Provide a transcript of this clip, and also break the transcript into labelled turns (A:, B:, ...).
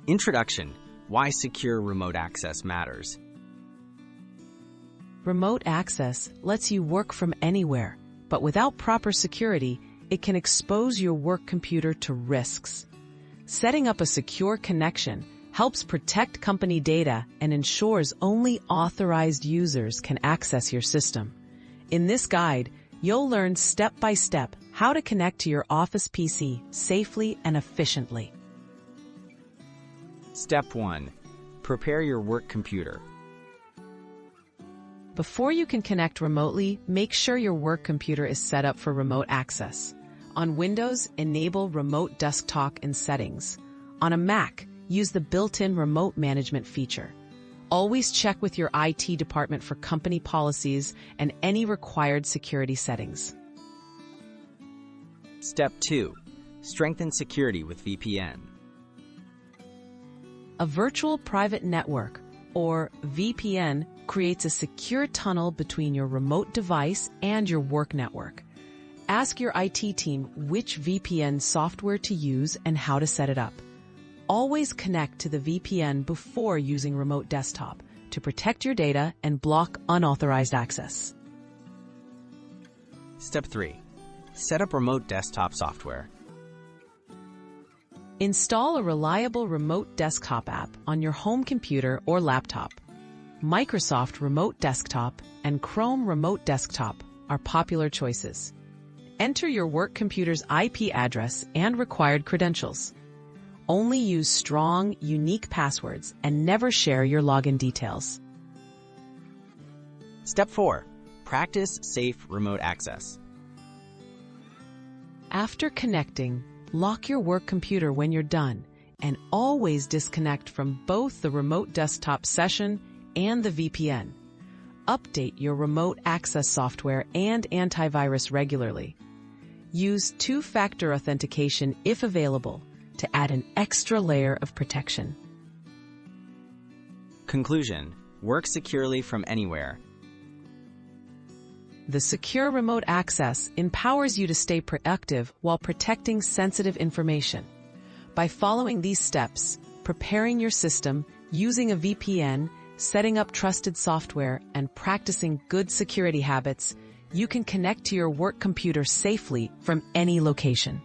A: Introduction: Why secure remote access matters.
B: Remote access lets you work from anywhere, but without proper security, it can expose your work computer to risks. Setting up a secure connection helps protect company data and ensures only authorized users can access your system. In this guide, you'll learn step by step how to connect to your Office PC safely and efficiently.
A: Step 1. Prepare your work computer.
B: Before you can connect remotely, make sure your work computer is set up for remote access. On Windows, enable Remote Desktop in Settings. On a Mac, use the built-in remote management feature. Always check with your IT department for company policies and any required security settings.
A: Step 2. Strengthen security with VPN.
B: A virtual private network, or VPN, creates a secure tunnel between your remote device and your work network. Ask your IT team which VPN software to use and how to set it up. Always connect to the VPN before using Remote Desktop to protect your data and block unauthorized access.
A: Step 3. Set up Remote Desktop software.
B: Install a reliable Remote Desktop app on your home computer or laptop. Microsoft Remote Desktop and Chrome Remote Desktop are popular choices. Enter your work computer's IP address and required credentials. Only use strong, unique passwords and never share your login details.
A: Step 4. Practice safe remote access.
B: After connecting, lock your work computer when you're done and always disconnect from both the Remote Desktop session and the VPN. Update your remote access software and antivirus regularly. Use two-factor authentication if available to add an extra layer of protection.
A: Conclusion: work securely from anywhere.
B: The secure remote access empowers you to stay productive while protecting sensitive information. By following these steps, preparing your system, using a VPN, setting up trusted software, and practicing good security habits, you can connect to your work computer safely from any location.